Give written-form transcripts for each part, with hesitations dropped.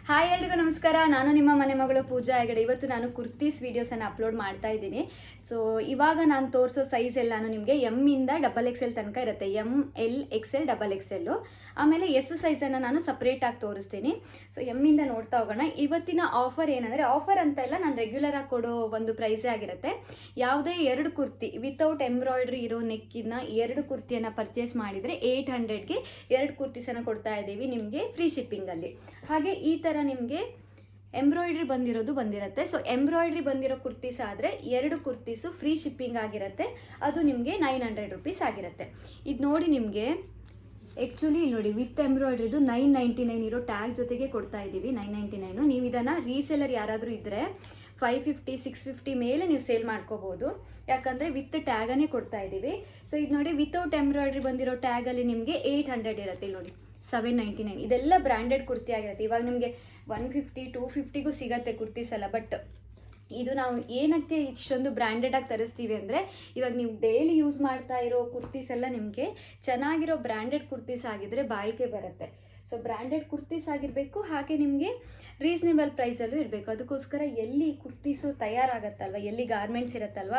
Hi ಎಲ್ರಿಗೂ ನಮಸ್ಕಾರ. ನಾನು ನಿಮ್ಮ ಮನೆ ಮಗಳು ಪೂಜಾ ಹೆಗಡೆ. ಇವತ್ತು ನಾನು ಕುರ್ತೀಸ್ ವೀಡಿಯೋಸನ್ನು ಅಪ್ಲೋಡ್ ಮಾಡ್ತಾ ಇದ್ದೀನಿ. ಸೊ ಇವಾಗ ನಾನು ತೋರಿಸೋ ಸೈಜ್ ಎಲ್ಲಾನು ನಿಮಗೆ ಎಮ್ ಇಂದ XXL ತನಕ ಇರುತ್ತೆ. ML XL XXL, ಆಮೇಲೆ ಎಸ್ ಸೈಜನ್ನು ನಾನು ಸಪ್ರೇಟಾಗಿ ತೋರಿಸ್ತೀನಿ. ಸೊ ಎಮ್ ಇಂದ ನೋಡ್ತಾ ಹೋಗೋಣ. ಇವತ್ತಿನ ಆಫರ್ ಏನಂದರೆ, ಆಫರ್ ಅಂತ ಇಲ್ಲ, ನಾನು ರೆಗ್ಯುಲರ್ ಆಗಿ ಕೊಡೋ ಒಂದು ಪ್ರೈಸೇ ಆಗಿರುತ್ತೆ. ಯಾವುದೇ 2 ಕುರ್ತಿ ವಿತೌಟ್ ಎಂಬ್ರಾಯ್ಡ್ರಿ ಇರೋ ನೆಕ್ಕಿನ 2 ಕುರ್ತಿಯನ್ನು ಪರ್ಚೇಸ್ ಮಾಡಿದರೆ 800ಗೆ 2 ಕುರ್ತೀಸನ್ನು ಕೊಡ್ತಾ ಇದ್ದೀವಿ ನಿಮಗೆ ಫ್ರೀ ಶಿಪ್ಪಿಂಗಲ್ಲಿ. ಹಾಗೆ ಈ ಥರ ನಿಮಗೆ ಎಂಬ್ರಾಯ್ಡ್ರಿ ಬಂದಿರುತ್ತೆ. ಸೊ ಎಂಬ್ರಾಯ್ಡ್ರಿ ಬಂದಿರೋ ಕುರ್ತೀಸ್ ಆದರೆ 2 ಕುರ್ತೀಸು ಫ್ರೀ ಶಿಪ್ಪಿಂಗ್ ಆಗಿರುತ್ತೆ. ಅದು ನಿಮಗೆ 900 ರುಪೀಸ್ ಆಗಿರುತ್ತೆ. ಇದು ನೋಡಿ, ನಿಮಗೆ ಆ್ಯಕ್ಚುಲಿ ಇಲ್ಲಿ ನೋಡಿ, ವಿತ್ ಎಂಬ್ರಾಯ್ಡ್ರಿದು 999 ಇರೋ ಟ್ಯಾಗ್ ಜೊತೆಗೆ ಕೊಡ್ತಾ ಇದ್ದೀವಿ. 999. ನೀವು ಇದನ್ನು ರೀಸೇಲರ್ ಯಾರಾದರೂ ಇದ್ದರೆ 550 650 ಮೇಲೆ ನೀವು ಸೇಲ್ ಮಾಡ್ಕೋಬೋದು. ಯಾಕಂದರೆ ವಿತ್ ಟ್ಯಾಗನ್ನೇ ಕೊಡ್ತಾ ಇದ್ದೀವಿ. ಸೊ ಇದು ನೋಡಿ, ವಿತೌಟ್ ಎಂಬ್ರಾಯ್ಡ್ರಿ ಬಂದಿರೋ ಟ್ಯಾಗಲ್ಲಿ ನಿಮಗೆ 800 ಇರುತ್ತೆ. ಇಲ್ಲಿ ನೋಡಿ, 799. ಇದೆಲ್ಲ ಬ್ರ್ಯಾಂಡೆಡ್ ಕುರ್ತಿ ಆಗಿರುತ್ತೆ. ಇವಾಗ ನಿಮಗೆ 150 250ಗೂ ಸಿಗತ್ತೆ ಕುರ್ತೀಸ್ ಎಲ್ಲ. ಬಟ್ ಇದು ನಾವು ಏನಕ್ಕೆ ಇಷ್ಟೊಂದು ಬ್ರ್ಯಾಂಡೆಡಾಗಿ ತರಿಸ್ತೀವಿ ಅಂದರೆ, ಇವಾಗ ನೀವು ಡೈಲಿ ಯೂಸ್ ಮಾಡ್ತಾ ಇರೋ ಕುರ್ತೀಸ್ ಎಲ್ಲ ನಿಮಗೆ ಚೆನ್ನಾಗಿರೋ ಬ್ರ್ಯಾಂಡೆಡ್ ಕುರ್ತೀಸ್ ಆಗಿದ್ರೆ ಬಾಳಿಕೆ ಬರುತ್ತೆ. ಸೊ ಬ್ರ್ಯಾಂಡೆಡ್ ಕುರ್ತೀಸ್ ಆಗಿರಬೇಕು, ಹಾಗೆ ನಿಮಗೆ ರೀಸನೇಬಲ್ ಪ್ರೈಸಲ್ಲೂ ಇರಬೇಕು. ಅದಕ್ಕೋಸ್ಕರ ಎಲ್ಲಿ ಕುರ್ತೀಸು ತಯಾರಾಗತ್ತಲ್ವ, ಎಲ್ಲಿ ಗಾರ್ಮೆಂಟ್ಸ್ ಇರುತ್ತಲ್ವ,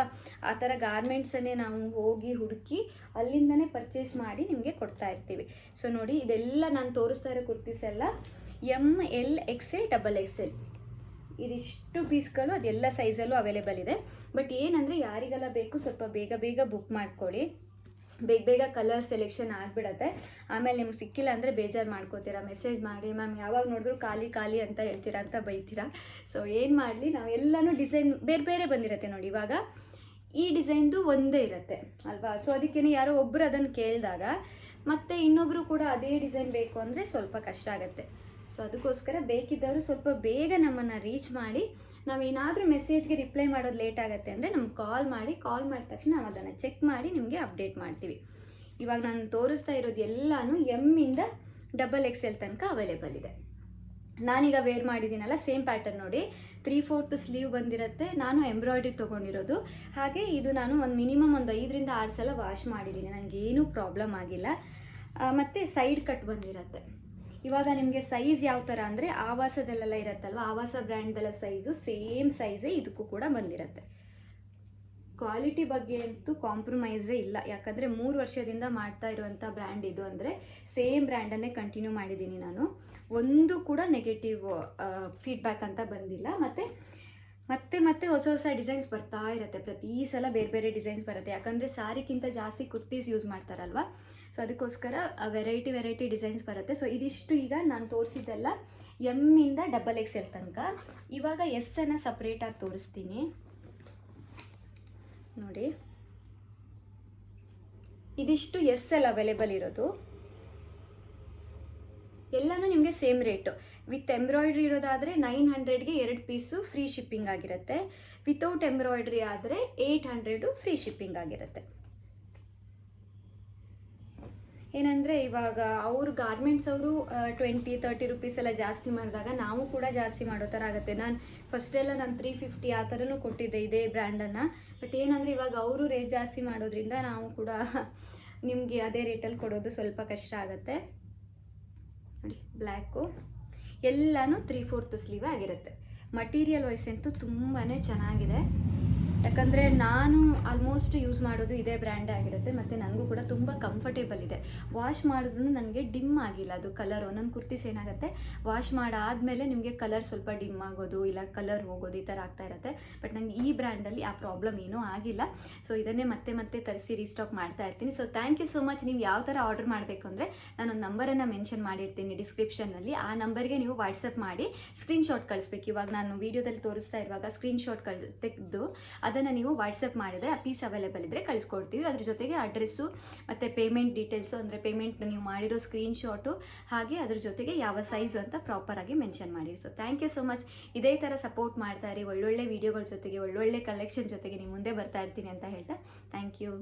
ಆ ಥರ ಗಾರ್ಮೆಂಟ್ಸನ್ನೇ ನಾವು ಹೋಗಿ ಹುಡುಕಿ ಅಲ್ಲಿಂದನೇ ಪರ್ಚೇಸ್ ಮಾಡಿ ನಿಮಗೆ ಕೊಡ್ತಾ ಇರ್ತೀವಿ. ಸೊ ನೋಡಿ, ಇದೆಲ್ಲ ನಾನು ತೋರಿಸ್ತಾ ಇರೋ ಕುರ್ತೀಸ್ ಎಲ್ಲ ML XL XXL. ಇದಿಷ್ಟು ಪೀಸ್ಗಳು ಅದೆಲ್ಲ ಸೈಜಲ್ಲೂ ಅವೈಲೇಬಲ್ ಇದೆ. ಬಟ್ ಏನಂದರೆ, ಯಾರಿಗೆಲ್ಲ ಬೇಕು ಸ್ವಲ್ಪ ಬೇಗ ಬುಕ್ ಮಾಡ್ಕೊಳ್ಳಿ. ಬೇಗ ಕಲರ್ ಸೆಲೆಕ್ಷನ್ ಆಗಿಬಿಡತ್ತೆ. ಆಮೇಲೆ ನಿಮ್ಗೆ ಸಿಕ್ಕಿಲ್ಲ ಅಂದರೆ ಬೇಜಾರು ಮಾಡ್ಕೋತೀರಾ. ಮೆಸೇಜ್ ಮಾಡಿ, ಮ್ಯಾಮ್ ಯಾವಾಗ ನೋಡಿದ್ರು ಖಾಲಿ ಅಂತ ಹೇಳ್ತೀರಾ ಅಂತ ಬೈತೀರಾ. ಸೊ ಏನು ಮಾಡಲಿ, ನಾವು ಎಲ್ಲನೂ ಡಿಸೈನ್ ಬೇರೆ ಬಂದಿರುತ್ತೆ ನೋಡಿ. ಇವಾಗ ಈ ಡಿಸೈನ್ದು ಒಂದೇ ಇರುತ್ತೆ ಅಲ್ವಾ. ಸೊ ಅದಕ್ಕೇ ಯಾರೋ ಒಬ್ಬರು ಅದನ್ನು ಕೇಳಿದಾಗ ಮತ್ತೆ ಇನ್ನೊಬ್ಬರು ಕೂಡ ಅದೇ ಡಿಸೈನ್ ಬೇಕು ಅಂದರೆ ಸ್ವಲ್ಪ ಕಷ್ಟ ಆಗುತ್ತೆ. ಸೊ ಅದಕ್ಕೋಸ್ಕರ ಬೇಕಿದ್ದವರು ಸ್ವಲ್ಪ ಬೇಗ ನಮ್ಮನ್ನು ರೀಚ್ ಮಾಡಿ, ನಾವೇನಾದರೂ ಮೆಸೇಜ್ಗೆ ರಿಪ್ಲೈ ಮಾಡೋದು ಲೇಟ್ ಆಗುತ್ತೆ ಅಂದರೆ ನಮ್ಗೆ ಕಾಲ್ ಮಾಡಿದ ತಕ್ಷಣ ನಾವು ಅದನ್ನು ಚೆಕ್ ಮಾಡಿ ನಿಮಗೆ ಅಪ್ಡೇಟ್ ಮಾಡ್ತೀವಿ. ಇವಾಗ ನಾನು ತೋರಿಸ್ತಾ ಇರೋದು ಎಲ್ಲನೂ ಎಮ್ ಇಂದ XXL ತನಕ ಅವೈಲೇಬಲ್ ಇದೆ. ನಾನೀಗ ವೇರ್ ಮಾಡಿದ್ದೀನಲ್ಲ, ಸೇಮ್ ಪ್ಯಾಟರ್ನ್ ನೋಡಿ, 3/4 ಸ್ಲೀವ್ ಬಂದಿರುತ್ತೆ. ನಾನು ಎಂಬ್ರಾಯ್ಡ್ರಿ ತೊಗೊಂಡಿರೋದು. ಹಾಗೆ ಇದು ನಾನು ಮಿನಿಮಮ್ ಒಂದು 5 ರಿಂದ 6 ಸಲ ವಾಶ್ ಮಾಡಿದ್ದೀನಿ, ನನಗೇನೂ ಪ್ರಾಬ್ಲಮ್ ಆಗಿಲ್ಲ. ಮತ್ತು ಸೈಡ್ ಕಟ್ ಬಂದಿರುತ್ತೆ. ಇವಾಗ ನಿಮಗೆ ಸೈಜ್ ಯಾವ ಥರ ಅಂದರೆ, ಆವಾಸದಲ್ಲೆಲ್ಲ ಇರುತ್ತಲ್ವ, ಆವಾಸ ಬ್ರ್ಯಾಂಡ್ದೆಲ್ಲ ಸೈಜು ಸೇಮ್ ಸೈಜೇ ಇದಕ್ಕೂ ಕೂಡ ಬಂದಿರುತ್ತೆ. ಕ್ವಾಲಿಟಿ ಬಗ್ಗೆ ಅಂತೂ ಕಾಂಪ್ರಮೈಸೇ ಇಲ್ಲ. ಯಾಕಂದರೆ 3 ವರ್ಷದಿಂದ ಮಾಡ್ತಾ ಇರುವಂಥ ಬ್ರ್ಯಾಂಡ್ ಇದು. ಅಂದರೆ ಸೇಮ್ ಬ್ರ್ಯಾಂಡನ್ನೇ ಕಂಟಿನ್ಯೂ ಮಾಡಿದ್ದೀನಿ ನಾನು. ಒಂದು ಕೂಡ ನೆಗೆಟಿವ್ ಫೀಡ್ಬ್ಯಾಕ್ ಅಂತ ಬಂದಿಲ್ಲ. ಮತ್ತೆ ಹೊಸ ಡಿಸೈನ್ಸ್ ಬರ್ತಾ ಇರುತ್ತೆ. ಪ್ರತಿ ಸಲ ಬೇರೆ ಡಿಸೈನ್ಸ್ ಬರುತ್ತೆ. ಯಾಕಂದರೆ ಸ್ಯಾರಿಗಿಂತ ಜಾಸ್ತಿ ಕುರ್ತೀಸ್ ಯೂಸ್ ಮಾಡ್ತಾರಲ್ವ. ಸೊ ಅದಕ್ಕೋಸ್ಕರ ವೆರೈಟಿ ಡಿಸೈನ್ಸ್ ಬರುತ್ತೆ. ಸೊ ಇದಿಷ್ಟು ಈಗ ನಾನು ತೋರಿಸಿದ್ದೆಲ್ಲ ಎಮ್ ಇಂದ XXL ತನಕ. ಇವಾಗ ಎಸ್ಸನ್ನು ಸಪ್ರೇಟಾಗಿ ತೋರಿಸ್ತೀನಿ ನೋಡಿ. ಇದಿಷ್ಟು SL ಅವೈಲೇಬಲ್ ಇರೋದು. ಎಲ್ಲನೂ ನಿಮಗೆ ಸೇಮ್ ರೇಟು. ವಿತ್ ಎಂಬ್ರಾಯ್ಡ್ರಿ ಇರೋದಾದರೆ 900ಗೆ 2 ಪೀಸು ಫ್ರೀ ಶಿಪ್ಪಿಂಗ್ ಆಗಿರುತ್ತೆ. ವಿತೌಟ್ ಎಂಬ್ರಾಯ್ಡ್ರಿ ಆದರೆ 800 ಫ್ರೀ ಶಿಪ್ಪಿಂಗ್ ಆಗಿರುತ್ತೆ. ಏನಂದರೆ, ಇವಾಗ ಅವರು ಗಾರ್ಮೆಂಟ್ಸ್ ಅವರು 20-30 ರುಪೀಸ್ ಎಲ್ಲ ಜಾಸ್ತಿ ಮಾಡಿದಾಗ ನಾವು ಕೂಡ ಜಾಸ್ತಿ ಮಾಡೋ ಥರ ಆಗುತ್ತೆ. ನಾನು ಫಸ್ಟೆಲ್ಲ 350 ಆ ಥರನೂ ಕೊಟ್ಟಿದ್ದೆ ಇದೇ ಬ್ರ್ಯಾಂಡನ್ನು. ಬಟ್ ಏನಂದರೆ, ಇವಾಗ ಅವರು ರೇಟ್ ಜಾಸ್ತಿ ಮಾಡೋದ್ರಿಂದ ನಾವು ಕೂಡ ನಿಮಗೆ ಅದೇ ರೇಟಲ್ಲಿ ಕೊಡೋದು ಸ್ವಲ್ಪ ಕಷ್ಟ ಆಗುತ್ತೆ. ನೋಡಿ, ಬ್ಲ್ಯಾಕು ಎಲ್ಲನೂ 3/4 ಸ್ಲೀವ್ ಆಗಿರುತ್ತೆ. ಮಟೀರಿಯಲ್ ವೈಸ್ ಅಂತೂ ತುಂಬಾ ಚೆನ್ನಾಗಿದೆ. ಯಾಕಂದರೆ ನಾನು ಆಲ್ಮೋಸ್ಟ್ ಯೂಸ್ ಮಾಡೋದು ಇದೇ ಬ್ರ್ಯಾಂಡ್ ಆಗಿರುತ್ತೆ. ಮತ್ತು ನನಗೂ ಕೂಡ ತುಂಬ ಕಂಫರ್ಟೇಬಲ್ ಇದೆ. ವಾಶ್ ಮಾಡಿದ್ರೂ ನನಗೆ ಡಿಮ್ ಆಗಿಲ್ಲ ಅದು ಕಲರ್. ಒಂದೊಂದು ಕುರ್ತೀಸ್ ಏನಾಗುತ್ತೆ, ವಾಶ್ ಮಾಡಾದಮೇಲೆ ನಿಮಗೆ ಕಲರ್ ಸ್ವಲ್ಪ ಡಿಮ್ ಆಗೋದು, ಇಲ್ಲ ಕಲರ್ ಹೋಗೋದು, ಈ ಥರ ಆಗ್ತಾ ಇರುತ್ತೆ. ಬಟ್ ನನಗೆ ಈ ಬ್ರ್ಯಾಂಡಲ್ಲಿ ಆ ಪ್ರಾಬ್ಲಮ್ ಏನೂ ಆಗಿಲ್ಲ. ಸೊ ಇದನ್ನೇ ಮತ್ತೆ ತರಿಸಿ ರೀಸ್ಟಾಕ್ ಮಾಡ್ತಾ ಇರ್ತೀನಿ. So thank you so much. ನೀವು ಯಾವ ಥರ ಆರ್ಡರ್ ಮಾಡಬೇಕು ಅಂದರೆ, ನಾನೊಂದು ನಂಬರನ್ನು ಮೆನ್ಷನ್ ಮಾಡಿರ್ತೀನಿ ಡಿಸ್ಕ್ರಿಪ್ಷನ್ನಲ್ಲಿ. ಆ ನಂಬರ್ಗೆ ನೀವು ವಾಟ್ಸಪ್ ಮಾಡಿ ಸ್ಕ್ರೀನ್ಶಾಟ್ ಕಳಿಸ್ಬೇಕು. ಇವಾಗ ನಾನು ವೀಡಿಯೋದಲ್ಲಿ ತೋರಿಸ್ತಾ ಇರುವಾಗ ಸ್ಕ್ರೀನ್ಶಾಟ್ ತೆಗೆದು ಅದನ್ನು ನೀವು ವಾಟ್ಸಪ್ ಮಾಡಿದರೆ ಆ ಪೀಸ್ ಅವೈಲೇಬಲ್ ಇದ್ದರೆ ಕಳಿಸ್ಕೊಡ್ತೀವಿ. ಅದ್ರ ಜೊತೆಗೆ ಅಡ್ರೆಸ್ಸು ಮತ್ತು ಪೇಮೆಂಟ್ ಡೀಟೇಲ್ಸು, ಅಂದರೆ ಪೇಮೆಂಟ್ ನೀವು ಮಾಡಿರೋ ಸ್ಕ್ರೀನ್ಶಾಟು, ಹಾಗೆ ಅದ್ರ ಜೊತೆಗೆ ಯಾವ ಸೈಜು ಅಂತ ಪ್ರಾಪರಾಗಿ ಮೆನ್ಷನ್ ಮಾಡಿ. So thank you so much. ಇದೇ ಥರ ಸಪೋರ್ಟ್ ಮಾಡ್ತಾ ಇರಿ. ಒಳ್ಳೊಳ್ಳೆ ವೀಡಿಯೋಗಳ ಜೊತೆಗೆ, ಒಳ್ಳೊಳ್ಳೆ ಕಲೆಕ್ಷನ್ ಜೊತೆಗೆ ನಿಮ್ಮ ಮುಂದೆ ಬರ್ತಾ ಇರ್ತೀನಿ ಅಂತ ಹೇಳ್ತಾ ಥ್ಯಾಂಕ್ ಯು.